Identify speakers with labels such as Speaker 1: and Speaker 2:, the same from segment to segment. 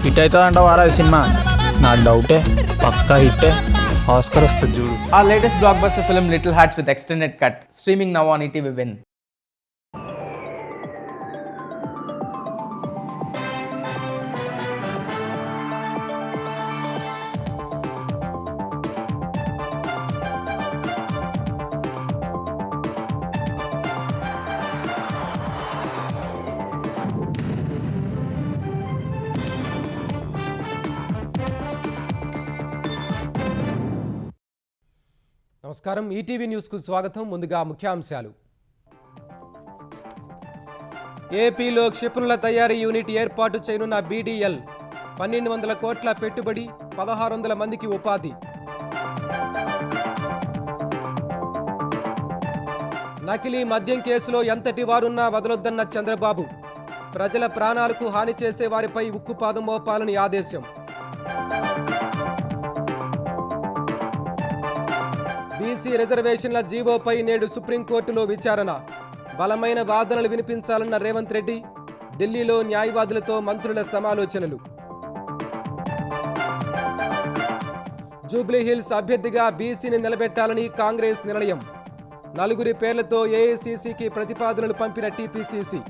Speaker 1: Hit అవుతుంది వారా cinema. నాకు డౌటే, పక్కా హిట్టే, ఆస్కర్ వస్తుంది చూడు.
Speaker 2: Our latest blockbuster film Little Hearts with extended cut, streaming now on ETV Win.
Speaker 3: నమస్కారం, ఈటీవీ న్యూస్కు స్వాగతం. ముందుగా ముఖ్యాంశాలు. ఏపీలో క్షిపణుల తయారీ యూనిట్ ఏర్పాటు చేయనున్న బీడీఎల్, 1200 కోట్ల పెట్టుబడి, 1600 మందికి ఉపాధి. నకిలీ మద్యం కేసులో ఎంతటి వారున్నా వదలొద్దన్న చంద్రబాబు, ప్రజల ప్రాణాలకు హాని చేసే వారిపై ఉక్కుపాదం మోపాలని ఆదేశం. బీసీ రిజర్వేషన్ల జీవోపై నేడు సుప్రీంకోర్టులో విచారణ, బలమైన వాదనలు వినిపించాలన్న రేవంత్ రెడ్డి, ఢిల్లీలో న్యాయవాదులతో మంత్రుల సమాలోచనలు. జూబ్లీహిల్స్ అభ్యర్థిగా బీసీని నిలబెట్టాలని కాంగ్రెస్ నిర్ణయం, 4 పేర్లతో ఏఐసీసీకి ప్రతిపాదనలు పంపిన టీపీసీసీ.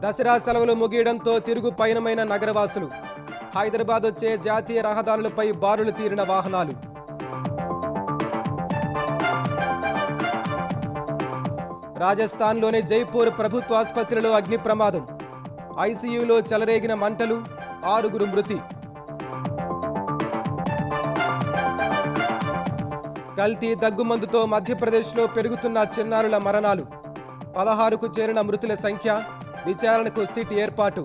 Speaker 3: దసరా సెలవులు ముగియడంతో తిరుగు పయనమైన నగరవాసులు, హైదరాబాద్ వచ్చే జాతీయ రహదారులపై బారులు తీరిన వాహనాలు. రాజస్థాన్లోని జైపూర్ ప్రభుత్వ ఆసుపత్రిలో అగ్ని ప్రమాదం, ఐసీయూలో చెలరేగిన మంటలు, 6 మృతి. కల్తీ దగ్గుమందుతో మధ్యప్రదేశ్లో పెరుగుతున్న చిన్నారుల మరణాలు, 16కు చేరిన మృతుల సంఖ్య, విచారణకు సిట్ ఏర్పాటు.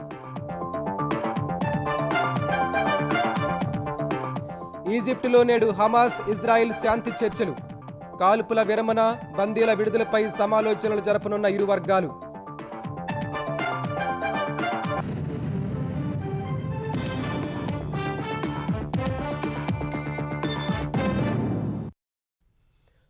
Speaker 3: ఈజిప్టులో నేడు హమాస్ ఇజ్రాయిల్ శాంతి చర్చలు, కాల్పుల విరమణ, బందీల విడుదలపై సమాలోచనలు జరపనున్న ఇరు వర్గాలు.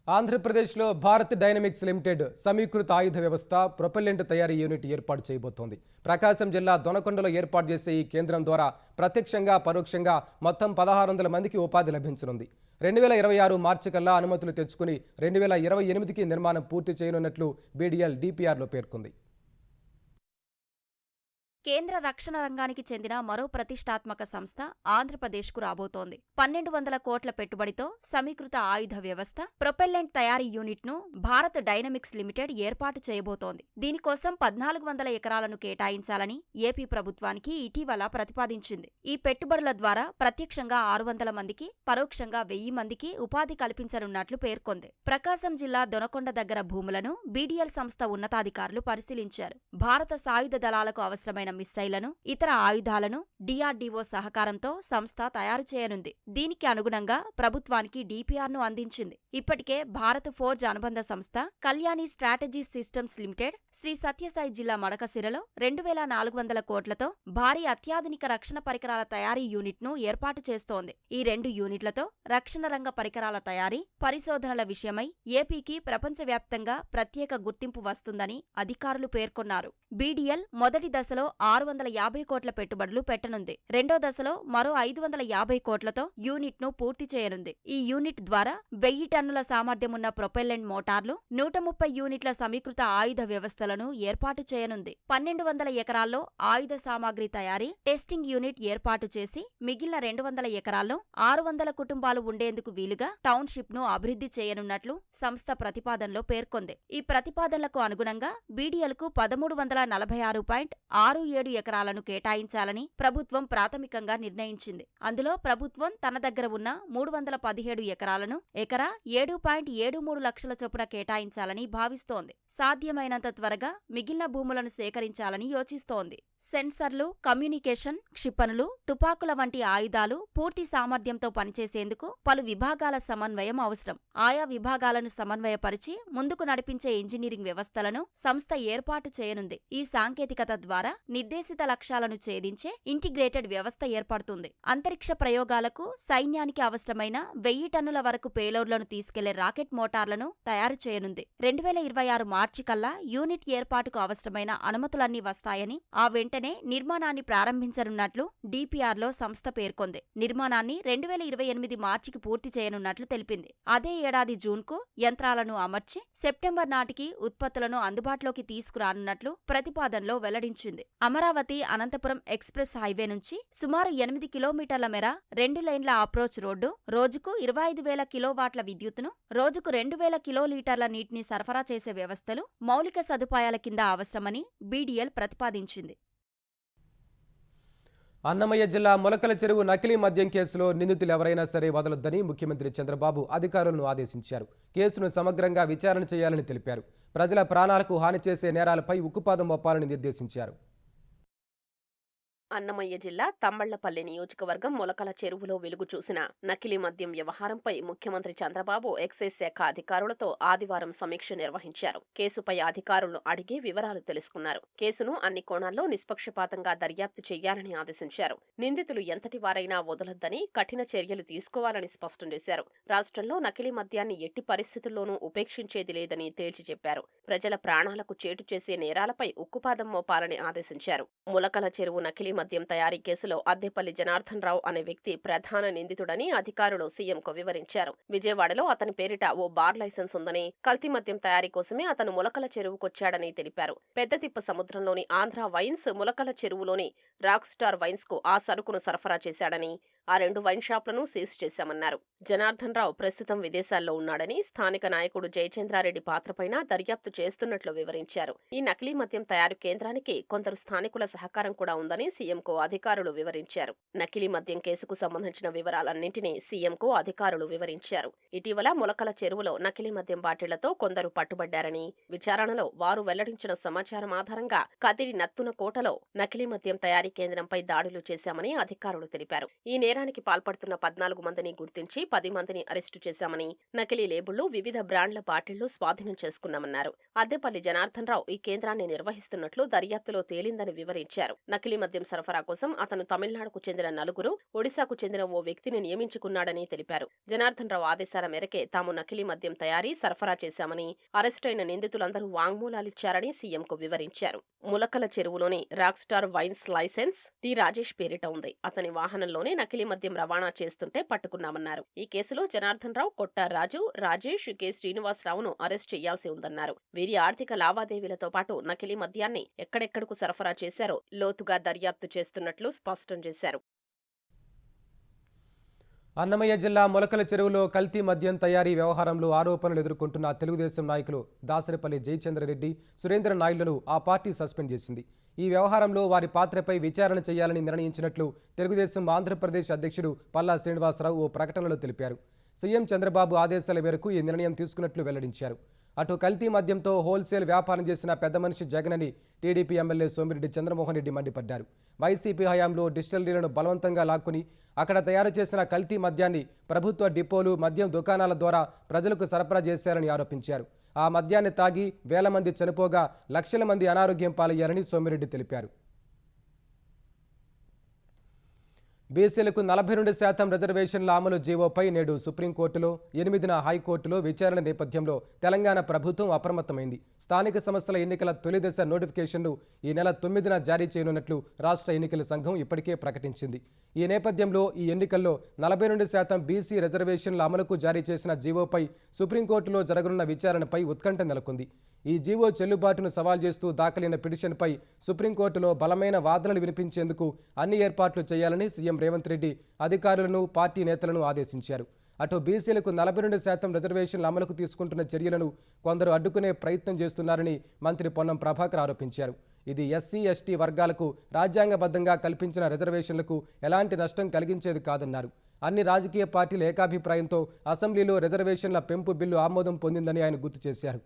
Speaker 3: ఆంధ్రప్రదేశ్లో భారత్ డైనమిక్స్ లిమిటెడ్ సమీకృత ఆయుధ వ్యవస్థ ప్రొపెల్లెంట్ తయారీ యూనిట్ ఏర్పాటు చేయబోతోంది. ప్రకాశం జిల్లా దొనకొండలో ఏర్పాటు చేసే ఈ కేంద్రం ద్వారా ప్రత్యక్షంగా పరోక్షంగా మొత్తం 1600 మందికి ఉపాధి లభించనుంది. 2026 మార్చి కల్లా అనుమతులు తెచ్చుకుని 2028కి నిర్మాణం పూర్తి చేయనున్నట్లు బీడీఎల్ డిపిఆర్లో పేర్కొంది.
Speaker 4: కేంద్ర రక్షణ రంగానికి చెందిన మరో ప్రతిష్టాత్మక సంస్థ ఆంధ్రప్రదేశ్కు రాబోతోంది. 1200 కోట్ల పెట్టుబడితో సమీకృత ఆయుధ వ్యవస్థ ప్రొపెల్లెంట్ తయారీ యూనిట్ను భారత్ డైనమిక్స్ లిమిటెడ్ ఏర్పాటు చేయబోతోంది. దీనికోసం 1400 ఎకరాలను కేటాయించాలని ఏపీ ప్రభుత్వానికి ఇటీవల ప్రతిపాదించింది. ఈ పెట్టుబడుల ద్వారా ప్రత్యక్షంగా 600 మందికి, పరోక్షంగా 1000 మందికి ఉపాధి కల్పించనున్నట్లు పేర్కొంది. ప్రకాశం జిల్లా దొనకొండ దగ్గర భూములను బీడీఎల్ సంస్థ ఉన్నతాధికారులు పరిశీలించారు. భారత సాయుధ దళాలకు అవసరమైన మిస్సైళ్లను, ఇతర ఆయుధాలను డీఆర్డీఓ సహకారంతో సంస్థ తయారు చేయనుంది. దీనికి అనుగుణంగా ప్రభుత్వానికి డీపీఆర్ను అందించింది. ఇప్పటికే భారత్ ఫోర్జ్ అనుబంధ సంస్థ Kalyani Strategy Systems Limited Sri Sathya Sai మడకశిరలో 2400 కోట్లతో భారీ అత్యాధునిక రక్షణ పరికరాల తయారీ యూనిట్ను ఏర్పాటు చేస్తోంది. ఈ 2 యూనిట్లతో రక్షణ రంగ పరికరాల తయారీ, పరిశోధనల విషయమై ఏపీకి ప్రపంచవ్యాప్తంగా ప్రత్యేక గుర్తింపు వస్తుందని అధికారులు పేర్కొన్నారు. బీడీఎల్ మొదటి దశలో 650 కోట్ల పెట్టుబడులు పెట్టనుంది. రెండో దశలో మరో 550 కోట్లతో యూనిట్ను పూర్తి చేయనుంది. ఈ యూనిట్ ద్వారా 1000 టన్నుల సామర్థ్యమున్న ప్రొపెల్లెంట్ మోటార్లు, 130 యూనిట్ల సమీకృత ఆయుధ వ్యవస్థలను ఏర్పాటు చేయనుంది. 1200 ఎకరాల్లో ఆయుధ సామాగ్రి తయారీ, టెస్టింగ్ యూనిట్ ఏర్పాటు చేసి మిగిలిన 200 ఎకరాల్లో 600 కుటుంబాలు ఉండేందుకు వీలుగా టౌన్షిప్ ను అభివృద్ధి చేయనున్నట్లు సంస్థ ప్రతిపాదనలో పేర్కొంది. ఈ ప్రతిపాదనలకు అనుగుణంగా బీడీఎల్ కు 1346.67 ఎకరాలను కేటాయించాలని ప్రభుత్వం ప్రాథమికంగా నిర్ణయించింది. అందులో ప్రభుత్వం తన దగ్గర ఉన్న 317 ఎకరాలను ఎకరా 7.73 లక్షల చొప్పున కేటాయించాలని భావిస్తోంది. సాధ్యమైనంత త్వరగా మిగిలిన భూములను సేకరించాలని యోచిస్తోంది. సెన్సర్లు, కమ్యూనికేషన్, క్షిపణులు, తుపాకుల వంటి ఆయుధాలు పూర్తి సామర్థ్యంతో పనిచేసేందుకు పలు విభాగాల సమన్వయం అవసరం. ఆయా విభాగాలను సమన్వయపరిచి ముందుకు నడిపించే ఇంజనీరింగ్ వ్యవస్థలను సంస్థ ఏర్పాటు చేయనుంది. ఈ సాంకేతికత ద్వారా నిర్దేశిత లక్ష్యాలను ఛేదించే ఇంటిగ్రేటెడ్ వ్యవస్థ ఏర్పడుతుంది. అంతరిక్ష ప్రయోగాలకు సైన్యానికి అవసరమైన 1000 టన్నుల వరకు పేలోడ్లను తీసుకెళ్లే రాకెట్ మోటార్లను తయారు చేయనుంది. 2026 మార్చి కల్లా యూనిట్ ఏర్పాటుకు అవసరమైన అనుమతులన్నీ వస్తాయని, ఆ వెంటనే నిర్మాణాన్ని ప్రారంభించనున్నట్లు డిపిఆర్లో సంస్థ పేర్కొంది. నిర్మాణాన్ని 2028 మార్చికి పూర్తి చేయనున్నట్లు తెలిపింది. అదే ఏడాది జూన్కు యంత్రాలను అమర్చి సెప్టెంబర్ నాటికి ఉత్పత్తులను అందుబాటులోకి తీసుకురానున్నట్లు ప్రతిపాదనలో వెల్లడించింది. అమరావతి అనంతపురం ఎక్స్ప్రెస్ హైవే నుంచి సుమారు 8 కిలోమీటర్ల మేర 2 లేన్ల అప్రోచ్ రోడ్డు, రోజుకు 25,000 కిలోవాట్ల విద్యుత్తును, రోజుకు 2,000 కిలోలీటర్ల నీటిని సరఫరా చేసే వ్యవస్థలు మౌలిక సదుపాయాల కింద అవసరమని బీడీఎల్ ప్రతిపాదించింది.
Speaker 3: అన్నమయ్య జిల్లా మొలకల చెరువు నకిలీ మద్యం కేసులో నిందితులు ఎవరైనా సరే వదలొద్దని ముఖ్యమంత్రి చంద్రబాబు అధికారులను ఆదేశించారు. కేసును సమగ్రంగా విచారణ చేయాలని తెలిపారు. ప్రజల ప్రాణాలకు హాని చేసే నేరాలపై ఉక్కుపాదం మోపాలని నిర్దేశించారు.
Speaker 5: అన్నమయ్య జిల్లా తమ్మళ్లపల్లి నియోజకవర్గం మొలకల చెరువులో వెలుగు చూసిన నకిలీ మద్యం వ్యవహారంపై ముఖ్యమంత్రి చంద్రబాబు ఎక్సైజ్ శాఖ అధికారులతో ఆదివారం సమీక్ష నిర్వహించారు. కేసుపై అధికారులను అడిగి వివరాలు తెలుసుకున్నారు. కేసును అన్ని కోణాల్లో నిష్పక్షపాతంగా దర్యాప్తు చేయాలని ఆదేశించారు. నిందితులు ఎంతటి వారైనా వదలొద్దని, కఠిన చర్యలు తీసుకోవాలని స్పష్టం చేశారు. రాష్ట్రంలో నకిలీ మద్యాన్ని ఎట్టి పరిస్థితుల్లోనూ ఉపేక్షించేది లేదని తేల్చి చెప్పారు. ప్రజల ప్రాణాలకు చేటు చేసే నేరాలపై ఉక్కుపాదం మోపాలని ఆదేశించారు. మొలకల చెరువు నకిలీ మద్యం తయారీ కేసులో అద్దెపల్లి జనార్దన్ రావు అనే వ్యక్తి ప్రధాన నిందితుడని అధికారులు సీఎంకు వివరించారు. విజయవాడలో అతని పేరిట ఓ బార్ లైసెన్స్ ఉందని, కల్తీ మద్యం తయారీ కోసమే అతను మొలకల చెరువుకొచ్చాడని తెలిపారు. పెద్దతిప్ప సముద్రంలోని ఆంధ్ర వైన్స్, మొలకల చెరువులోని రాక్ స్టార్ వైన్స్ కు ఆ సరుకును సరఫరా చేశాడని, ఆ 2 వైన్ షాపులను సీజ్ చేశామన్నారు. జనార్దన్ రావు ప్రస్తుతం విదేశాల్లో ఉన్నాడని, స్థానిక నాయకుడు జయచంద్రారెడ్డి పాత్రపైన దర్యాప్తు చేస్తున్నట్లు వివరించారు. ఈ నకిలీ మద్యం తయారు కేంద్రానికి కొందరు స్థానికుల సహకారం కూడా ఉందని సీఎంకు అధికారులు వివరించారు. నకిలీ మద్యం కేసుకు సంబంధించిన వివరాలన్నింటినీ సీఎంకు అధికారులు వివరించారు. ఇటీవల మొలకల చెరువులో నకిలీ మద్యం బాటిళ్లతో కొందరు పట్టుబడ్డారని, విచారణలో వారు వెల్లడించిన సమాచారం ఆధారంగా కదిరి నత్తున కోటలో నకిలీ మద్యం తయారీ కేంద్రంపై దాడులు చేశామని అధికారులు తెలిపారు. ఈ నేరానికి పాల్పడుతున్న 14 మందిని గుర్తించి 10 మందిని అరెస్టు చేశామని, నకిలీ లేబుళ్లు, వివిధ బ్రాండ్ల బాటిళ్లు స్వాధీనం చేసుకున్నామన్నారు. అద్దెపల్లి జనార్దన్ రావు ఈ కేంద్రాన్ని నిర్వహిస్తున్నట్లు దర్యాప్తులో తేలిందని వివరించారు. నకిలీ మద్యం సరఫరా కోసం అతను తమిళనాడుకు చెందిన 4, ఒడిశాకు చెందిన ఓ వ్యక్తిని నియమించుకున్నాడని తెలిపారు. జనార్దన్ రావు ఆదేశాల మేరకే తాము నకిలీ మద్యం తయారీ, సరఫరా చేశామని, అరెస్టైన నిందితులందరూ వాంగ్మూలాలిచ్చారని సీఎంకు వివరించారు. ములకల చెరువులోని rock star wines license T Rajesh పేరిట ఉంది. అతని వాహనంలోనే నకిలీ మద్యం రవాణా చేస్తుంటే పట్టుకున్నామన్నారు. ఈ కేసులో జనార్దన్ రావు, కొట్టారాజు, రాజేష్, కె శ్రీనివాసరావును అరెస్ట్ చేయాల్సి ఉందన్నారు. వీరి ఆర్థిక లావాదేవీలతో పాటు నకిలీ మద్యాన్ని ఎక్కడెక్కడకు సరఫరా చేశారో లోతుగా దర్యాప్తు చేస్తున్నట్లు స్పష్టం చేశారు.
Speaker 3: అన్నమయ్య జిల్లా మొలకల చెరువులో కల్తీ మద్యం తయారీ వ్యవహారంలో ఆరోపణలు ఎదుర్కొంటున్న తెలుగుదేశం నాయకులు దాసరిపల్లి జయచంద్రరెడ్డి, సురేంద్ర నాయుడులను ఆ పార్టీ సస్పెండ్ చేసింది. ఈ వ్యవహారంలో వారి పాత్రపై విచారణ చేయాలని నిర్ణయించినట్లు తెలుగుదేశం ఆంధ్రప్రదేశ్ అధ్యక్షుడు పల్లా శ్రీనివాసరావు ఓ ప్రకటనలో తెలిపారు. సీఎం చంద్రబాబు ఆదేశాల మేరకు ఈ నిర్ణయం తీసుకున్నట్లు వెల్లడించారు. అటు కల్తీ మద్యంతో హోల్సేల్ వ్యాపారం చేసిన పెద్ద మనిషి జగనని టీడీపీ ఎమ్మెల్యే సోమిరెడ్డి చంద్రమోహన్ రెడ్డి మండిపడ్డారు. వైసీపీ హయాంలో డిస్టిలరీలను బలవంతంగా లాక్కుని అక్కడ తయారు చేసిన కల్తీ మద్యాన్ని ప్రభుత్వ డిపోలు, మద్యం దుకాణాల ద్వారా ప్రజలకు సరఫరా చేశారని ఆరోపించారు. ఆ మద్యాన్ని తాగి వేల మంది చనిపోగా లక్షల మంది అనారోగ్యం పాలయ్యారని సోమిరెడ్డి తెలిపారు. బీసీలకు 42% రిజర్వేషన్ల అమలు జీవోపై నేడు సుప్రీంకోర్టులో, 8న హైకోర్టులో విచారణ నేపథ్యంలో తెలంగాణ ప్రభుత్వం అప్రమత్తమైంది. స్థానిక సంస్థల ఎన్నికల తొలిదశ నోటిఫికేషన్ను ఈ నెల 9న జారీ చేయనున్నట్లు రాష్ట్ర ఎన్నికల సంఘం ఇప్పటికే ప్రకటించింది. ఈ నేపథ్యంలో ఈ ఎన్నికల్లో 42% బీసీ రిజర్వేషన్ల అమలుకు జారీ చేసిన జీవోపై సుప్రీంకోర్టులో జరగనున్న విచారణపై ఉత్కంఠ నెలకొంది. ఈ జీవో చెల్లుబాటును సవాల్ చేస్తూ దాఖలైన పిటిషన్పై సుప్రీంకోర్టులో బలమైన వాదనలు వినిపించేందుకు అన్ని ఏర్పాట్లు చేయాలని సీఎం రేవంత్ రెడ్డి అధికారులను, పార్టీ నేతలను ఆదేశించారు. అటు బీసీలకు 42% రిజర్వేషన్ల అమలుకు తీసుకుంటున్న చర్యలను కొందరు అడ్డుకునే ప్రయత్నం చేస్తున్నారని మంత్రి పొన్నం ప్రభాకర్ ఆరోపించారు. ఇది ఎస్సీ, ఎస్టీ వర్గాలకు రాజ్యాంగబద్ధంగా కల్పించిన రిజర్వేషన్లకు ఎలాంటి నష్టం కలిగించేది కాదన్నారు. అన్ని రాజకీయ పార్టీల ఏకాభిప్రాయంతో అసెంబ్లీలో రిజర్వేషన్ల పెంపు బిల్లు ఆమోదం పొందిందని ఆయన గుర్తు చేశారు.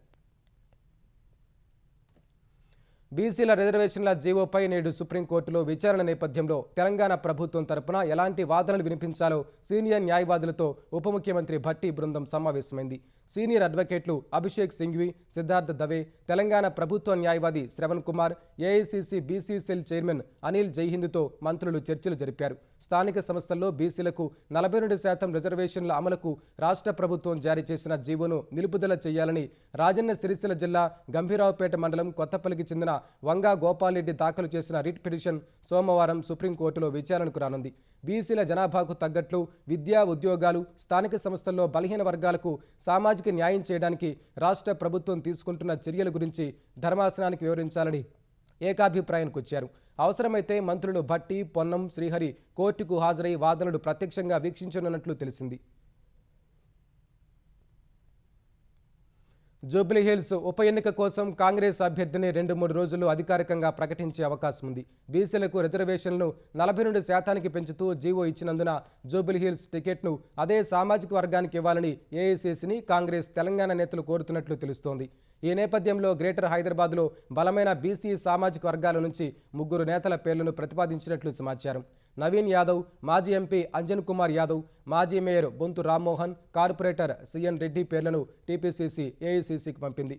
Speaker 3: బీసీల రిజర్వేషన్ల జీవోపై నేడు సుప్రీంకోర్టులో విచారణ నేపథ్యంలో తెలంగాణ ప్రభుత్వం తరపున ఎలాంటి వాదనలు వినిపించాలో సీనియర్ న్యాయవాదులతో ఉప ముఖ్యమంత్రి భట్టి బృందం సమావేశమైంది. సీనియర్ అడ్వకేట్లు అభిషేక్ సింఘ్వి, సిద్ధార్థ్ దవే, తెలంగాణ ప్రభుత్వ న్యాయవాది Shravan Kumar, AICC BC cell chairman Anil జైహింద్తో మంత్రులు చర్చలు జరిపారు. స్థానిక సంస్థల్లో బీసీలకు 42% రిజర్వేషన్ల అమలుకు రాష్ట్ర ప్రభుత్వం జారీ చేసిన జీవోను నిలుపుదల చేయాలని రాజన్న సిరిసిల్ల జిల్లా గంభీరావుపేట మండలం కొత్తపల్లికి చెందిన వంగా గోపాల్రెడ్డి దాఖలు చేసిన రిట్ పిటిషన్ సోమవారం సుప్రీంకోర్టులో విచారణకు రానుంది. బీసీల జనాభాకు తగ్గట్లు విద్యా, ఉద్యోగాలు, స్థానిక సంస్థల్లో బలహీన వర్గాలకు సామాజిక న్యాయం చేయడానికి రాష్ట్ర ప్రభుత్వం తీసుకుంటున్న చర్యల గురించి ధర్మాసనానికి వివరించాలని ఏకాభిప్రాయానికి వచ్చారు. అవసరమైతే మంత్రులు భట్టి, పొన్నం, శ్రీహరి కోర్టుకు హాజరై వాదనలు ప్రత్యక్షంగా వీక్షించనున్నట్లు తెలిసింది. జూబ్లీహిల్స్ ఉప ఎన్నిక కోసం కాంగ్రెస్ అభ్యర్థిని 2-3 రోజుల్లో అధికారికంగా ప్రకటించే అవకాశం ఉంది. బీసీలకు రిజర్వేషన్లను 42% పెంచుతూ జీవో ఇచ్చినందున జూబ్లీహిల్స్ టికెట్ను అదే సామాజిక వర్గానికి ఇవ్వాలని ఏఐసీసీని కాంగ్రెస్ తెలంగాణ నేతలు కోరుతున్నట్లు తెలుస్తోంది. ఈ నేపథ్యంలో గ్రేటర్ హైదరాబాద్లో బలమైన బీసీ సామాజిక వర్గాల నుంచి 3 నేతల పేర్లను ప్రతిపాదించినట్లు సమాచారం. నవీన్ యాదవ్, మాజీ ఎంపీ అంజన్ కుమార్ యాదవ్, మాజీ mayor Bonthu Rammohan, corporator CN Reddy పేర్లను టీపీసీసీ ఏఐసీసీకి పంపింది.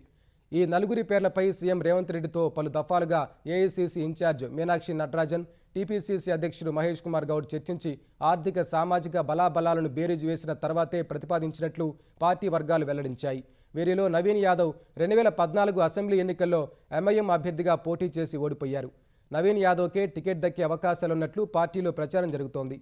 Speaker 3: ఈ 4 పేర్లపై సీఎం రేవంత్ రెడ్డితో పలు దఫాలుగా AICC in-charge Meenakshi Natarajan, TPCC అధ్యక్షుడు మహేష్ కుమార్ గౌడ్ చర్చించి ఆర్థిక, సామాజిక బలాబలాలను బేరీజు వేసిన తర్వాతే ప్రతిపాదించినట్లు పార్టీ వర్గాలు వెల్లడించాయి. వీరిలో నవీన్ యాదవ్ 2014 అసెంబ్లీ ఎన్నికల్లో ఎంఐఎం అభ్యర్థిగా పోటీ చేసి ఓడిపోయారు. నవీన్ యాదవ్కే టికెట్ దక్కే అవకాశాలున్నట్లు పార్టీలో ప్రచారం జరుగుతోంది.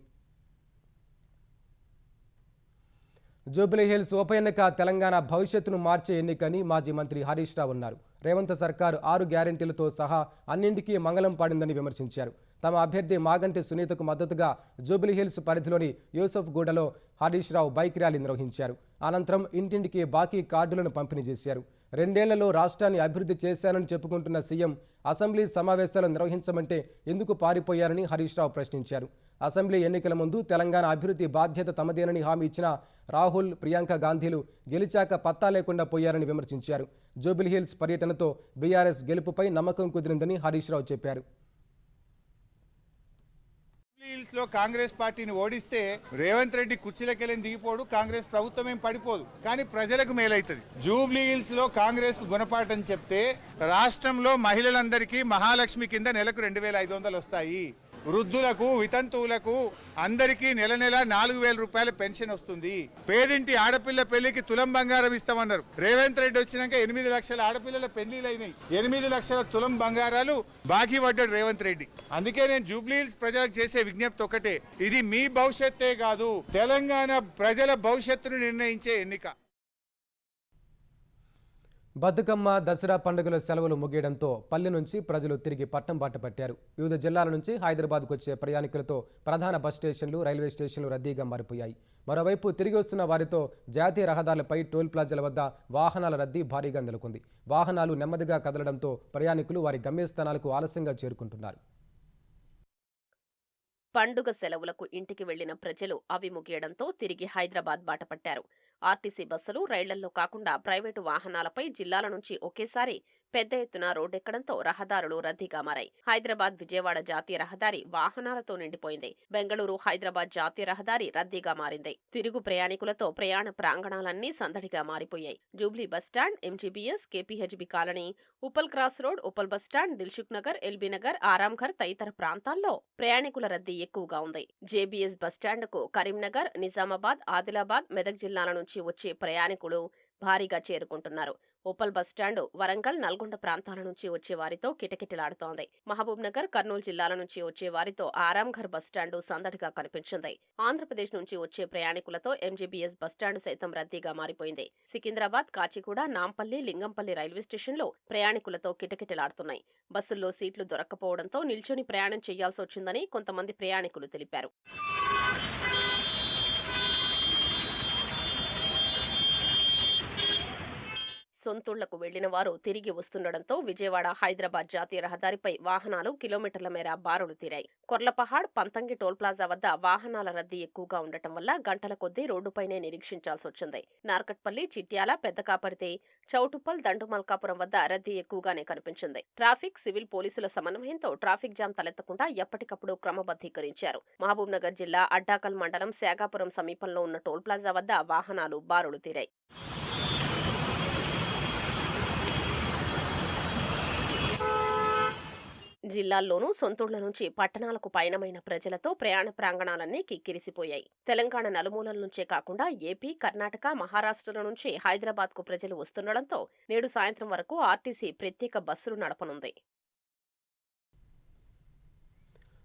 Speaker 3: జూబ్లీహిల్స్ ఉప ఎన్నిక తెలంగాణ భవిష్యత్తును మార్చే ఎన్నికని మాజీ మంత్రి హరీష్ రావు అన్నారు. రేవంత్ సర్కారు 6 గ్యారెంటీలతో సహా అన్నింటికీ మంగళం పాడిందని విమర్శించారు. తమ అభ్యర్థి మాగంటి సునీతకు మద్దతుగా జూబ్లీహిల్స్ పరిధిలోని యూసఫ్ గూడలో హరీష్ రావు బైక్ ర్యాలీ నిర్వహించారు. అనంతరం ఇంటింటికి బాకీ కార్డులను పంపిణీ చేశారు. 2 ఏళ్లలో రాష్ట్రాన్ని అభివృద్ధి చేశానని చెప్పుకుంటున్న సీఎం అసెంబ్లీ సమావేశాలు నిర్వహించమంటే ఎందుకు పారిపోయారని హరీష్ రావు ప్రశ్నించారు. అసెంబ్లీ ఎన్నికల ముందు తెలంగాణ అభివృద్ధి బాధ్యత తమదేనని హామీ ఇచ్చిన రాహుల్, ప్రియాంక గాంధీలు గెలిచాక పత్తా లేకుండా పోయారని విమర్శించారు. జూబ్లీహిల్స్ పర్యటనతో బీఆర్ఎస్ గెలుపుపై నమ్మకం కుదిరిందని హరీష్ రావు చెప్పారు.
Speaker 6: జూబ్లీహిల్స్ లో కాంగ్రెస్ పార్టీని ఓడిస్తే రేవంత్ రెడ్డి కుర్చీలకెళ్ళి దిగిపోడు, కాంగ్రెస్ ప్రభుత్వం ఏం పడిపోదు, కానీ ప్రజలకు మేలైతుంది. జూబ్లీహిల్స్ లో కాంగ్రెస్ కు గుణపాఠం చెప్తే రాష్ట్రంలో మహిళలందరికీ మహాలక్ష్మి కింద నెలకు 2500 వస్తాయి. వృద్ధులకు, వితంతువులకు అందరికీ నెల 4000 రూపాయల పెన్షన్ వస్తుంది. పేదింటి ఆడపిల్ల పెళ్లికి తులం బంగారం ఇస్తామన్నారు. రేవంత్ రెడ్డి వచ్చినాక 8 లక్షల ఆడపిల్లల పెళ్లిలైనాయి. 8 లక్షల తులం బంగారాలు బాకీ పడ్డాడు రేవంత్ రెడ్డి. అందుకే నేను జూబ్లీహిల్స్ ప్రజలకు చేసే విజ్ఞప్తి ఒకటే, ఇది మీ భవిష్యత్తే కాదు, తెలంగాణ ప్రజల భవిష్యత్తును నిర్ణయించే ఎన్నిక.
Speaker 3: బతుకమ్మ, దసరా పండుగల సెలవులు ముగియడంతో పల్లె నుంచి ప్రజలు తిరిగి పట్నం బాట పట్టారు. వివిధ జిల్లాల నుంచి హైదరాబాద్కు వచ్చే ప్రయాణికులతో ప్రధాన బస్ స్టేషన్లు, రైల్వే స్టేషన్లు రద్దీగా మారిపోయాయి. మరోవైపు తిరిగి వస్తున్న వారితో జాతీయ రహదారులపై టోల్ ప్లాజాల వద్ద వాహనాల రద్దీ భారీగా నెలకొంది. వాహనాలు నెమ్మదిగా కదలడంతో ప్రయాణికులు వారి గమ్యస్థానాలకు ఆలస్యంగా చేరుకుంటున్నారు.
Speaker 5: పండుగ సెలవులకు ఇంటికి వెళ్లిన ప్రజలు అవి ముగియడంతో తిరిగి హైదరాబాద్ బాటపట్టారు. ఆర్టీసీ బస్సులు, రైళ్లల్లో కాకుండా ప్రైవేటు వాహనాలపై జిల్లాల నుంచి ఒకేసారి పెద్ద ఎత్తున రోడ్డెక్కడంతో రహదారులు రద్దీగా మారాయి. హైదరాబాద్ విజయవాడ జాతీయ రహదారి వాహనాలతో నిండిపోయింది. బెంగళూరు హైదరాబాద్ జాతీయ రహదారి రద్దీగా మారింది. తిరుగు ప్రయాణికులతో ప్రయాణ ప్రాంగణాలన్నీ సందడిగా మారిపోయాయి. Jubilee bus stand, MGBS, KPHB colony, Uppal cross road, Uppal bus stand, Dilsukh Nagar, LB Nagar, Aramghar తదితర ప్రాంతాల్లో ప్రయాణికుల రద్దీ ఎక్కువగా ఉంది. జేబీఎస్ బస్టాండ్కు కరీంనగర్, నిజామాబాద్, ఆదిలాబాద్, మెదక్ జిల్లాల నుంచి వచ్చే ప్రయాణికులు భారీగా చేరుకుంటున్నారు. ఉప్పల్ బస్టాండ్ వరంగల్, నల్గొండ ప్రాంతాల నుంచి వచ్చే వారితో కిటకిటలాడుతోంది. మహబూబ్ నగర్, కర్నూలు జిల్లాల నుంచి వచ్చే వారితో ఆరాంఘర్ బస్టాండ్ సందడిగా కనిపించింది. ఆంధ్రప్రదేశ్ నుంచి వచ్చే ప్రయాణికులతో ఎంజీబీఎస్ బస్టాండ్ సైతం రద్దీగా మారిపోయింది. సికింద్రాబాద్, కాచిగూడ, నాంపల్లి, లింగంపల్లి రైల్వే స్టేషన్లో ప్రయాణికులతో కిటకిటలాడుతున్నాయి. బస్సుల్లో సీట్లు దొరక్కపోవడంతో నిల్చొని ప్రయాణం చేయాల్సి వచ్చిందని కొంతమంది ప్రయాణికులు తెలిపారు. సొంతూళ్లకు వెళ్లిన వారు తిరిగి వస్తుండటంతో విజయవాడ హైదరాబాద్ జాతీయ రహదారిపై వాహనాలు కిలోమీటర్ల మేర బారులు తీరాయి. కొర్లపహాడ్, పంతంగి టోల్ ప్లాజా వద్ద వాహనాల రద్దీ ఎక్కువగా ఉండటం వల్ల గంటల కొద్దీ రోడ్డుపైనే నిరీక్షించాల్సి వచ్చింది. నార్కట్పల్లి, చిట్యాల, పెద్దకాపర్తి, చౌటుప్పల్, దండుమల్కాపురం వద్ద రద్దీ ఎక్కువగానే కనిపించింది. ట్రాఫిక్, సివిల్ పోలీసుల సమన్వయంతో ట్రాఫిక్ జామ్ తలెత్తకుండా ఎప్పటికప్పుడు క్రమబద్ధీకరించారు. మహబూబ్ నగర్ జిల్లా అడ్డాకల్ మండలం శాగాపురం సమీపంలో ఉన్న టోల్ ప్లాజా వద్ద వాహనాలు బారులు తీరాయి. జిల్లాల్లోనూ సొంతూళ్ల నుంచి పట్టణాలకు పయనమైన ప్రజలతో ప్రయాణ ప్రాంగణాలన్నీ కిక్కిరిసిపోయాయి. తెలంగాణ నలుమూలల నుంచే కాకుండా ఏపీ, కర్ణాటక, మహారాష్ట్రల నుంచి హైదరాబాద్కు ప్రజలు వస్తుండటంతో నేడు సాయంత్రం వరకు ఆర్టీసీ ప్రత్యేక బస్సులు నడపనుంది.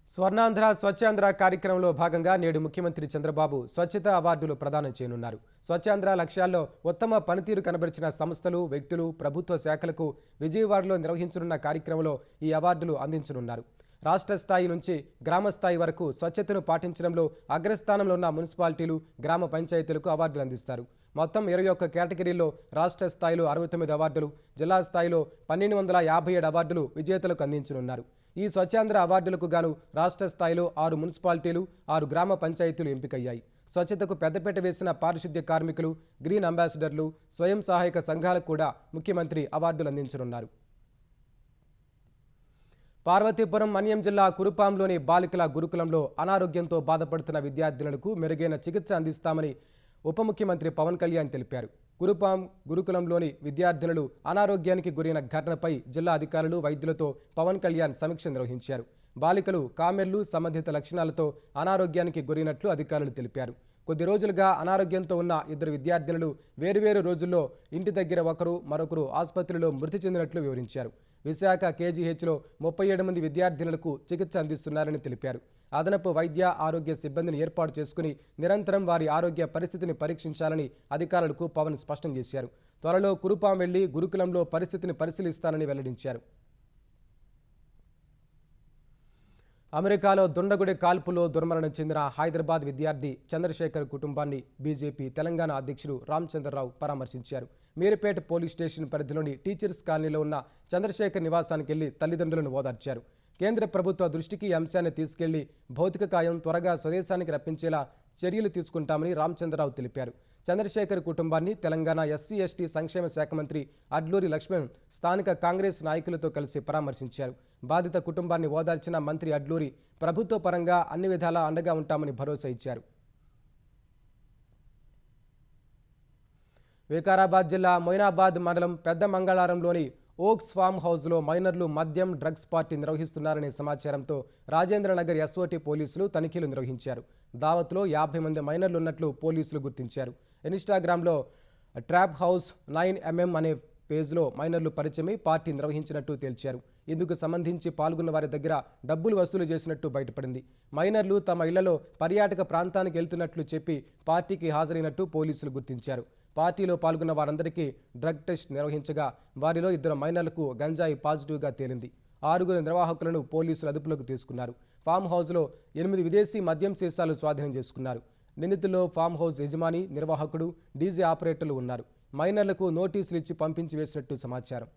Speaker 3: స్వర్ణాంధ్ర స్వచ్ఛాంధ్ర కార్యక్రమంలో భాగంగా నేడు ముఖ్యమంత్రి చంద్రబాబు స్వచ్ఛతా అవార్డులు ప్రదానం చేయనున్నారు. స్వచ్ఛాంధ్ర లక్ష్యాల్లో ఉత్తమ పనితీరు కనబరిచిన సంస్థలు, వ్యక్తులు, ప్రభుత్వ శాఖలకు విజయవాడలో నిర్వహించనున్న కార్యక్రమంలో ఈ అవార్డులు అందించనున్నారు. రాష్ట్ర స్థాయి నుంచి గ్రామ స్థాయి వరకు స్వచ్ఛతను పాటించడంలో అగ్రస్థానంలో ఉన్న మున్సిపాలిటీలు, గ్రామ పంచాయతీలకు అవార్డులు అందిస్తారు. మొత్తం 21 కేటగిరీల్లో రాష్ట్ర స్థాయిలో 69 అవార్డులు, జిల్లా స్థాయిలో 1257 అవార్డులు విజేతలకు అందించనున్నారు. ఈ స్వచ్ఛాంధ్ర అవార్డులకు గాను రాష్ట్ర స్థాయిలో 6 మున్సిపాలిటీలు, 6 గ్రామ పంచాయతీలు ఎంపికయ్యాయి. స్వచ్ఛతకు పెద్దపీట వేసిన పారిశుద్ధ్య కార్మికులు, గ్రీన్ అంబాసిడర్లు, స్వయం సహాయక సంఘాలకు కూడా ముఖ్యమంత్రి అవార్డులు అందించనున్నారు. పార్వతీపురం మన్యం జిల్లా కురుపాంలోని బాలికల గురుకులంలో అనారోగ్యంతో బాధపడుతున్న విద్యార్థినులకు మెరుగైన చికిత్స అందిస్తామని ఉప ముఖ్యమంత్రి పవన్ కళ్యాణ్ తెలిపారు. కురుపాం గురుకులంలోని విద్యార్థినులు అనారోగ్యానికి గురైన ఘటనపై జిల్లా అధికారులు, వైద్యులతో పవన్ కళ్యాణ్ సమీక్ష నిర్వహించారు. బాలికలు కామెర్లు, సంబంధిత లక్షణాలతో అనారోగ్యానికి గురైనట్లు అధికారులు తెలిపారు. కొద్ది రోజులుగా అనారోగ్యంతో ఉన్న 2 విద్యార్థినులు వేరువేరు రోజుల్లో ఇంటి దగ్గర మరొకరు ఆసుపత్రిలో మృతి చెందినట్లు వివరించారు. విశాఖ కేజీహెచ్లో 37 మంది విద్యార్థినులకు చికిత్స అందిస్తున్నారని తెలిపారు. అదనపు వైద్య, ఆరోగ్య సిబ్బందిని ఏర్పాటు చేసుకుని నిరంతరం వారి ఆరోగ్య పరిస్థితిని పరీక్షించాలని అధికారులకు పవన్ స్పష్టం చేశారు. త్వరలో కురుపాం వెళ్లి గురుకులంలో పరిస్థితిని పరిశీలిస్తానని వెల్లడించారు. అమెరికాలో దుండగుడి కాల్పులో దుర్మరణం చెందిన హైదరాబాద్ విద్యార్థి చంద్రశేఖర్ కుటుంబాన్ని బీజేపీ తెలంగాణ అధ్యక్షుడు రామచంద్రరావు పరామర్శించారు. మీరుపేట పోలీస్ స్టేషన్ పరిధిలోని టీచర్స్ కాలనీలో ఉన్న చంద్రశేఖర్ నివాసానికి వెళ్లి తల్లిదండ్రులను ఓదార్చారు. కేంద్ర ప్రభుత్వ దృష్టికి ఈ అంశాన్ని తీసుకెళ్లి భౌతిక కాయం త్వరగా స్వదేశానికి రప్పించేలా చర్యలు తీసుకుంటామని రామచంద్రరావు తెలిపారు. చంద్రశేఖర్ కుటుంబాన్ని తెలంగాణ ఎస్సీ ఎస్టీ సంక్షేమ శాఖ మంత్రి అడ్లూరి లక్ష్మణ్ స్థానిక కాంగ్రెస్ నాయకులతో కలిసి పరామర్శించారు. బాధిత కుటుంబాన్ని ఓదార్చిన మంత్రి అడ్లూరి ప్రభుత్వ పరంగా అన్ని విధాలా అండగా ఉంటామని భరోసా ఇచ్చారు. వికారాబాద్ జిల్లా మొయినాబాద్ మండలం పెద్ద మంగళారంలోని ఓక్స్ ఫామ్ హౌస్లో మైనర్లు మద్యం, డ్రగ్స్ పార్టీ నిర్వహిస్తున్నారనే సమాచారంతో రాజేంద్రనగర్ ఎస్ఓటీ పోలీసులు తనిఖీలు నిర్వహించారు. దావత్లో 50 మంది మైనర్లు ఉన్నట్లు పోలీసులు గుర్తించారు. ఇన్స్టాగ్రామ్లో ట్రాప్ హౌస్ 9mm అనే పేజ్లో మైనర్లు పరిచయమై పార్టీ నిర్వహించినట్టు తేల్చారు. ఇందుకు సంబంధించి పాల్గొన్న వారి దగ్గర డబ్బులు వసూలు చేసినట్టు బయటపడింది. మైనర్లు తమ ఇళ్లలో పర్యాటక ప్రాంతానికి వెళ్తున్నట్లు చెప్పి పార్టీకి హాజరైనట్టు పోలీసులు గుర్తించారు. పార్టీలో పాల్గొన్న వారందరికీ డ్రగ్ టెస్ట్ నిర్వహించగా వారిలో 2 మైనర్లకు గంజాయి పాజిటివ్గా తేలింది. 6 నిర్వాహకులను పోలీసులు అదుపులోకి తీసుకున్నారు. ఫామ్ హౌస్లో 8 విదేశీ మద్యం సీసాలు స్వాధీనం చేసుకున్నారు. నిందితుల్లో ఫామ్ హౌస్ యజమాని, నిర్వాహకుడు, డీజే ఆపరేటర్లు ఉన్నారు. మైనర్లకు నోటీసులు ఇచ్చి పంపించి వేసినట్టు సమాచారం.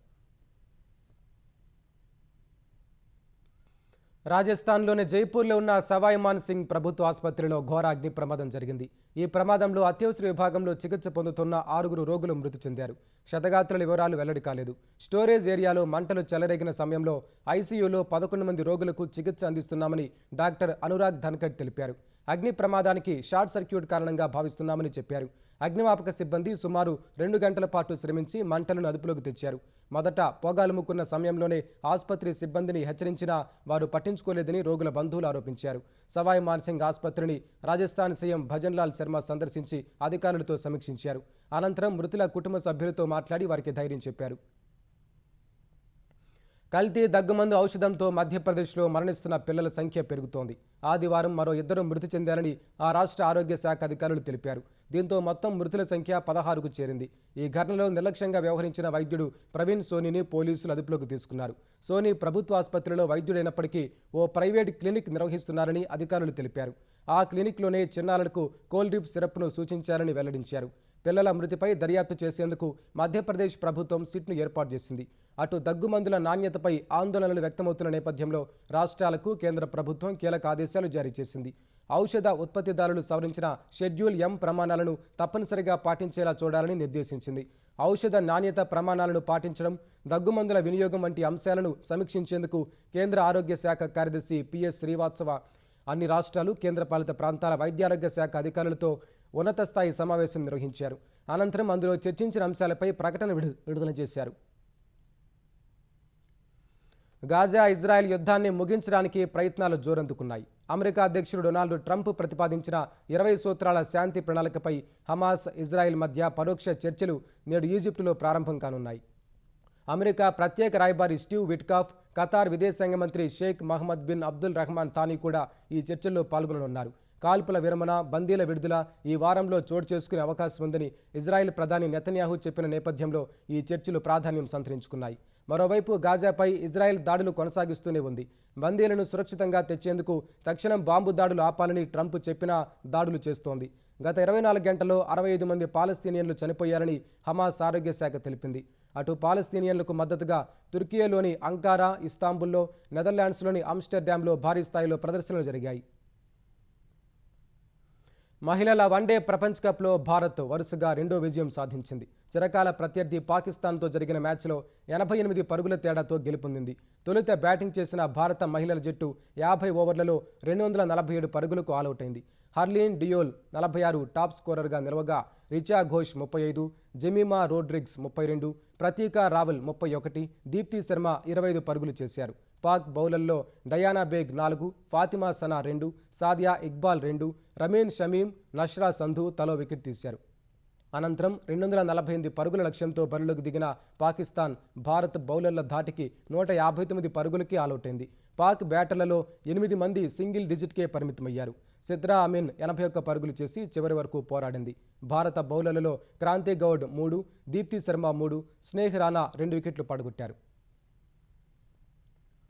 Speaker 3: రాజస్థాన్లోని జైపూర్లో ఉన్న సవాయ్ మాన్ సింగ్ ప్రభుత్వ ఆసుపత్రిలో ఘోర అగ్ని ప్రమాదం జరిగింది. ఈ ప్రమాదంలో అత్యవసర విభాగంలో చికిత్స పొందుతున్న 6 రోగులు మృతి చెందారు. క్షతగాత్రుల వివరాలు వెల్లడి కాలేదు. స్టోరేజ్ ఏరియాలో మంటలు చెలరేగిన సమయంలో ఐసీయూలో 11 మంది రోగులకు చికిత్స అందిస్తున్నామని డాక్టర్ అనురాగ్ ధన్కడ్ తెలిపారు. అగ్ని ప్రమాదానికి షార్ట్ సర్క్యూట్ కారణంగా భావిస్తున్నామని చెప్పారు. అగ్నిమాపక సిబ్బంది సుమారు 2 గంటల పాటు శ్రమించి మంటలను అదుపులోకి తెచ్చారు. మొదట పొగలుముకున్న సమయంలోనే ఆసుపత్రి సిబ్బందిని హెచ్చరించినా వారు పట్టించుకోలేదని రోగుల బంధువులు ఆరోపించారు. సవాయ్ మాన్సింగ్ ఆసుపత్రిని రాజస్థాన్ సీఎం భజన్లాల్ శర్మ సందర్శించి అధికారులతో సమీక్షించారు. అనంతరం మృతుల కుటుంబ సభ్యులతో మాట్లాడి వారికి ధైర్యం చెప్పారు. కల్తీ దగ్గుమందు ఔషధంతో మధ్యప్రదేశ్లో మరణిస్తున్న పిల్లల సంఖ్య పెరుగుతోంది. ఆదివారం మరో 2 మృతి చెందారని ఆ రాష్ట్ర ఆరోగ్య శాఖ అధికారులు తెలిపారు. దీంతో మొత్తం మృతుల సంఖ్య 16కు చేరింది. ఈ ఘటనలో నిర్లక్ష్యంగా వ్యవహరించిన వైద్యుడు ప్రవీణ్ సోనీని పోలీసులు అదుపులోకి తీసుకున్నారు. సోనీ ప్రభుత్వ ఆసుపత్రిలో వైద్యుడైనప్పటికీ ఓ ప్రైవేట్ క్లినిక్ నిర్వహిస్తున్నారని అధికారులు తెలిపారు. ఆ క్లినిక్లోనే చిన్నారులకు కోల్డ్రిప్ సిరప్ను సూచించారని వెల్లడించారు. పిల్లల మృతిపై దర్యాప్తు చేసేందుకు మధ్యప్రదేశ్ ప్రభుత్వం సిట్ను ఏర్పాటు చేసింది. అటు దగ్గుమందుల నాణ్యతపై ఆందోళనలు వ్యక్తమవుతున్న నేపథ్యంలో రాష్ట్రాలకు కేంద్ర ప్రభుత్వం కీలక ఆదేశాలు జారీ చేసింది. ఔషధ ఉత్పత్తిదారులు సవరించిన షెడ్యూల్ ఎం ప్రమాణాలను తప్పనిసరిగా పాటించేలా చూడాలని నిర్దేశించింది. ఔషధ నాణ్యత ప్రమాణాలను పాటించడం, దగ్గుమందుల వినియోగం వంటి అంశాలను సమీక్షించేందుకు కేంద్ర ఆరోగ్య శాఖ కార్యదర్శి పిఎస్ శ్రీవాత్సవ అన్ని రాష్ట్రాలు, కేంద్రపాలిత ప్రాంతాల వైద్యారోగ్య శాఖ అధికారులతో ఉన్నత స్థాయి సమావేశం నిర్వహించారు. అనంతరం అందులో చర్చించిన అంశాలపై ప్రకటన విడుదల చేశారు. గాజా ఇజ్రాయెల్ యుద్ధాన్ని ముగించడానికి ప్రయత్నాలు జోరందుకున్నాయి. అమెరికా అధ్యక్షుడు డొనాల్డ్ ట్రంప్ ప్రతిపాదించిన 20 సూత్రాల శాంతి ప్రణాళికపై హమాస్, ఇజ్రాయెల్ మధ్య పరోక్ష చర్చలు నేడు ఈజిప్టులో ప్రారంభం కానున్నాయి. అమెరికా ప్రత్యేక రాయబారి స్టీవ్ విట్కాఫ్, ఖతార్ విదేశాంగ మంత్రి Sheikh Mohammed bin Abdul Rahman Thani కూడా ఈ చర్చల్లో పాల్గొననున్నారు. కాల్పుల విరమణ, బందీల విడుదల ఈ వారంలో చోటు చేసుకునే అవకాశం ఉందని ఇజ్రాయెల్ ప్రధాని నెతన్యాహు చెప్పిన నేపథ్యంలో ఈ చర్చలు ప్రాధాన్యం సంతరించుకున్నాయి. మరోవైపు గాజాపై ఇజ్రాయెల్ దాడులు కొనసాగిస్తూనే ఉంది. బందీలను సురక్షితంగా తెచ్చేందుకు తక్షణం బాంబు దాడులు ఆపాలని ట్రంప్ చెప్పినా దాడులు చేస్తోంది. గత 24 గంటల్లో 65 మంది పాలస్తీనియన్లు చనిపోయారని హమాస్ ఆరోగ్య శాఖ తెలిపింది. అటు పాలస్తీనియన్లకు మద్దతుగా తుర్కియేలోని అంకారా, ఇస్తాంబుల్లో, నెదర్లాండ్స్లోని ఆమ్స్టర్డామ్లో భారీ స్థాయిలో ప్రదర్శనలు జరిగాయి. మహిళల వన్డే ప్రపంచ కప్లో భారత్ వరుసగా 2వ విజయం సాధించింది. చిరకాల ప్రత్యర్థి పాకిస్తాన్తో జరిగిన మ్యాచ్లో 88 పరుగుల తేడాతో గెలుపొందింది. తొలుత బ్యాటింగ్ చేసిన భారత మహిళల జట్టు 50 ఓవర్లలో 247 పరుగులకు ఆలౌట్ అయింది. హర్లీన్ డియోల్ 46 టాప్ స్కోరర్గా నిలవగా, రిచా ఘోష్ 35, జెమిమా రోడ్రిగ్స్ 32, ప్రతీకా రావల్ 31, దీప్తి శర్మ 25 పరుగులు చేశారు. పాక్ బౌలర్లో డయానా బేగ్ 4, ఫాతిమా సనా 2, సాదియా ఇక్బాల్ 2, రమీన్ షమీం, నష్రా సంధు తలో వికెట్ తీశారు. అనంతరం 248 పరుగుల లక్ష్యంతో బరిలోకి దిగిన పాకిస్తాన్ భారత్ బౌలర్ల ధాటికి 159 పరుగులకి ఆలౌటైంది. పాక్ బ్యాటర్లలో 8 మంది సింగిల్ డిజిట్కే పరిమితమయ్యారు. సిద్రా అమీన్ 81 పరుగులు చేసి చివరి వరకు పోరాడింది. భారత బౌలర్లలో క్రాంతి గౌడ్ 3, దీప్తి శర్మ 3, స్నేహ్ రాణా 2 వికెట్లు పడగొట్టారు.